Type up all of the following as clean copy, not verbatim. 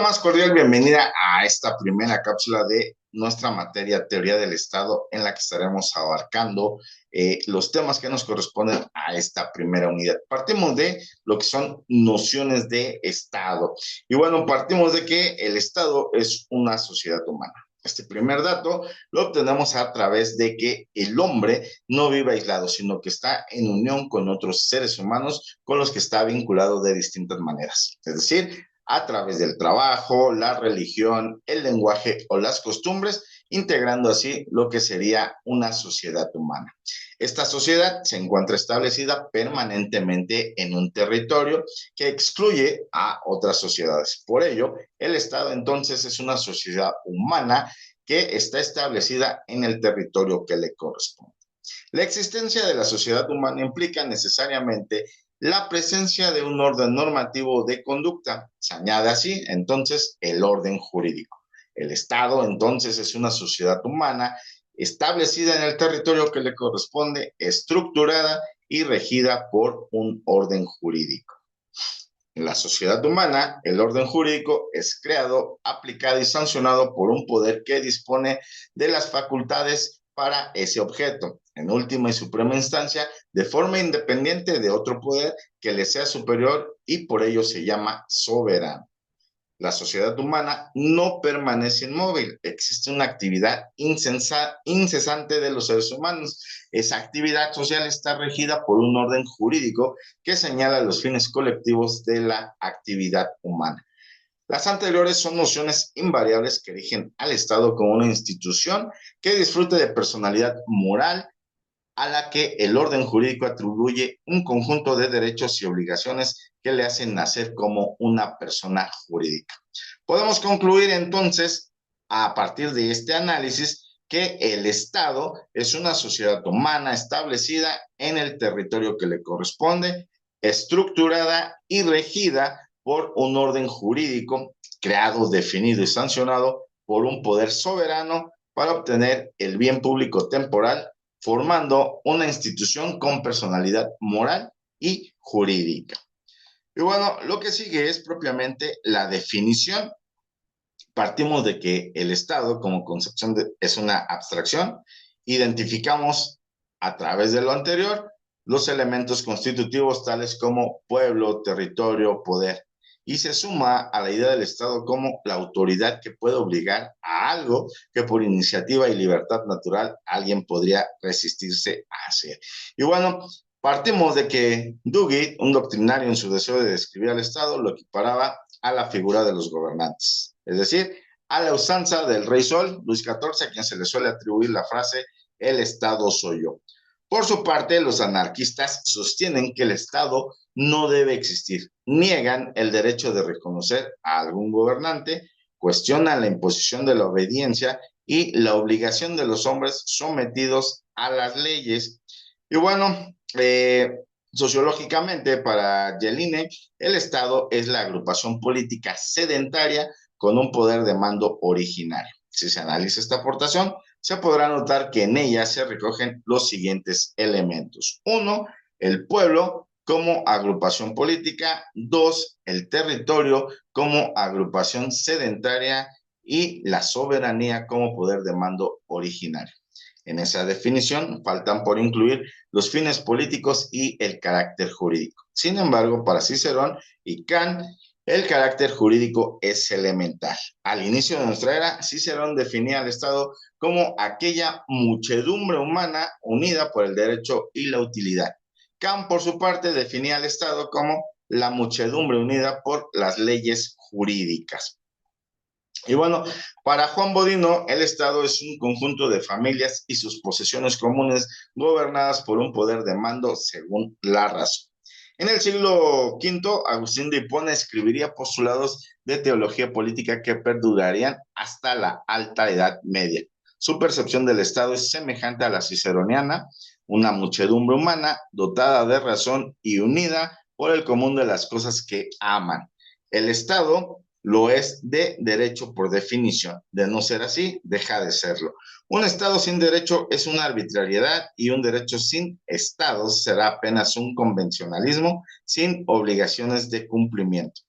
más cordial bienvenida a esta primera cápsula de nuestra materia Teoría del Estado, en la que estaremos abarcando los temas que nos corresponden a esta primera unidad. Partimos de lo que son nociones de Estado. Y bueno, partimos de que el Estado es una sociedad humana. Este primer dato lo obtenemos a través de que el hombre no vive aislado, sino que está en unión con otros seres humanos con los que está vinculado de distintas maneras. Es decir, a través del trabajo, la religión, el lenguaje o las costumbres, integrando así lo que sería una sociedad humana. Esta sociedad se encuentra establecida permanentemente en un territorio que excluye a otras sociedades. Por ello, el Estado entonces es una sociedad humana que está establecida en el territorio que le corresponde. La existencia de la sociedad humana implica necesariamente la presencia de un orden normativo de conducta. Se añade así, entonces, el orden jurídico. El Estado, entonces, es una sociedad humana establecida en el territorio que le corresponde, estructurada y regida por un orden jurídico. En la sociedad humana, el orden jurídico es creado, aplicado y sancionado por un poder que dispone de las facultades para ese objeto, en última y suprema instancia, de forma independiente de otro poder que le sea superior y por ello se llama soberano. La sociedad humana no permanece inmóvil, existe una actividad incesante de los seres humanos. Esa actividad social está regida por un orden jurídico que señala los fines colectivos de la actividad humana. Las anteriores son nociones invariables que erigen al Estado como una institución que disfrute de personalidad moral, a la que el orden jurídico atribuye un conjunto de derechos y obligaciones que le hacen nacer como una persona jurídica. Podemos concluir entonces, a partir de este análisis, que el Estado es una sociedad humana establecida en el territorio que le corresponde, estructurada y regida por un orden jurídico creado, definido y sancionado por un poder soberano para obtener el bien público temporal, formando una institución con personalidad moral y jurídica. Y bueno, lo que sigue es propiamente la definición. Partimos de que el Estado como concepción es una abstracción. Identificamos a través de lo anterior los elementos constitutivos tales como pueblo, territorio, poder. Y se suma a la idea del Estado como la autoridad que puede obligar a algo que por iniciativa y libertad natural alguien podría resistirse a hacer. Y bueno, partimos de que Duguid, un doctrinario en su deseo de describir al Estado, lo equiparaba a la figura de los gobernantes, es decir, a la usanza del rey Sol, Luis XIV, a quien se le suele atribuir la frase el Estado soy yo. Por su parte, los anarquistas sostienen que el Estado no debe existir, niegan el derecho de reconocer a algún gobernante, cuestionan la imposición de la obediencia y la obligación de los hombres sometidos a las leyes. Y bueno, sociológicamente, para Jelinek, el Estado es la agrupación política sedentaria con un poder de mando originario. Si se analiza esta aportación, se podrá notar que en ella se recogen los siguientes elementos. 1, el pueblo como agrupación política. 2, el territorio como agrupación sedentaria y la soberanía como poder de mando originario. En esa definición faltan por incluir los fines políticos y el carácter jurídico. Sin embargo, para Cicerón y Kant, el carácter jurídico es elemental. Al inicio de nuestra era, Cicerón definía al Estado como aquella muchedumbre humana unida por el derecho y la utilidad. Kant, por su parte, definía al Estado como la muchedumbre unida por las leyes jurídicas. Y bueno, para Juan Bodino, el Estado es un conjunto de familias y sus posesiones comunes gobernadas por un poder de mando según la razón. En el siglo V, Agustín de Hipona escribiría postulados de teología política que perdurarían hasta la Alta Edad Media. Su percepción del Estado es semejante a la ciceroniana, una muchedumbre humana dotada de razón y unida por el común de las cosas que aman. El Estado lo es de derecho por definición. De no ser así, deja de serlo. Un Estado sin derecho es una arbitrariedad y un derecho sin Estado será apenas un convencionalismo sin obligaciones de cumplimiento.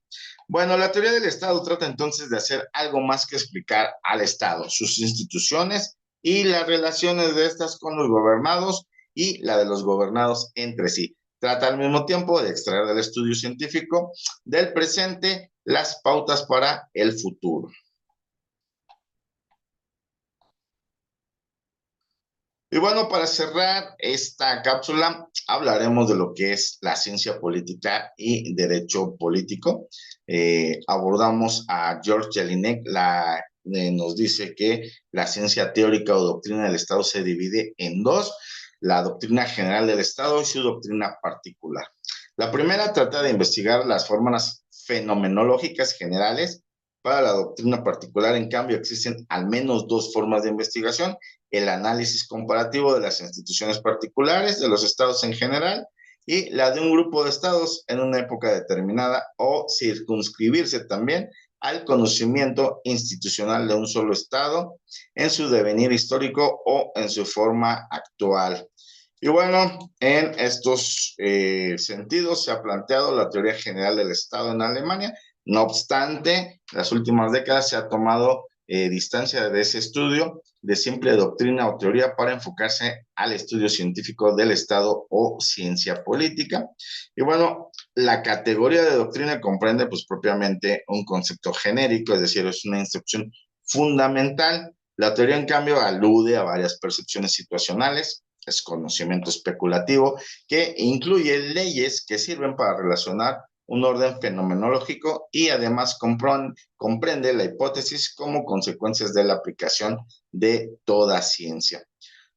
Bueno, la teoría del Estado trata entonces de hacer algo más que explicar al Estado, sus instituciones y las relaciones de estas con los gobernados y la de los gobernados entre sí. Trata al mismo tiempo de extraer del estudio científico del presente las pautas para el futuro. Y bueno, para cerrar esta cápsula, hablaremos de lo que es la ciencia política y derecho político. Abordamos a George Jelinek, nos dice que la ciencia teórica o doctrina del Estado se divide en dos, la doctrina general del Estado y su doctrina particular. La primera trata de investigar las fórmulas fenomenológicas generales. Para la doctrina particular, en cambio, existen al menos dos formas de investigación: el análisis comparativo de las instituciones particulares, de los estados en general, y la de un grupo de estados en una época determinada, o circunscribirse también al conocimiento institucional de un solo estado en su devenir histórico o en su forma actual. Y bueno, en estos sentidos se ha planteado la teoría general del Estado en Alemania. No obstante, en las últimas décadas se ha tomado distancia de ese estudio de simple doctrina o teoría para enfocarse al estudio científico del Estado o ciencia política. Y bueno, la categoría de doctrina comprende pues propiamente un concepto genérico, es decir, es una instrucción fundamental. La teoría, en cambio, alude a varias percepciones situacionales, es conocimiento especulativo que incluye leyes que sirven para relacionar un orden fenomenológico y además comprende la hipótesis como consecuencias de la aplicación de toda ciencia.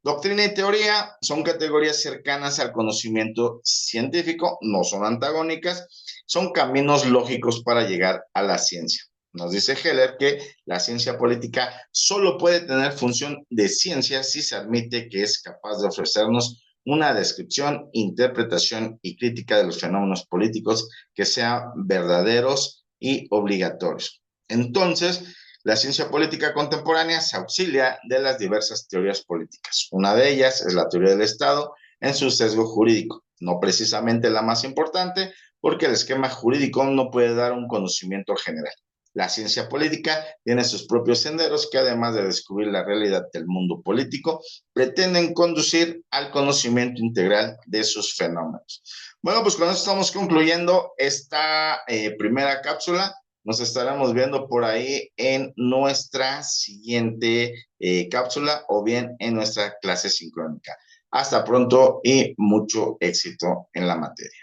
Doctrina y teoría son categorías cercanas al conocimiento científico, no son antagónicas, son caminos lógicos para llegar a la ciencia. Nos dice Heller que la ciencia política solo puede tener función de ciencia si se admite que es capaz de ofrecernos una descripción, interpretación y crítica de los fenómenos políticos que sean verdaderos y obligatorios. Entonces, la ciencia política contemporánea se auxilia de las diversas teorías políticas. Una de ellas es la teoría del Estado en su sesgo jurídico, no precisamente la más importante, porque el esquema jurídico no puede dar un conocimiento general. La ciencia política tiene sus propios senderos que, además de descubrir la realidad del mundo político, pretenden conducir al conocimiento integral de sus fenómenos. Bueno, pues con eso estamos concluyendo esta primera cápsula. Nos estaremos viendo por ahí en nuestra siguiente cápsula o bien en nuestra clase sincrónica. Hasta pronto y mucho éxito en la materia.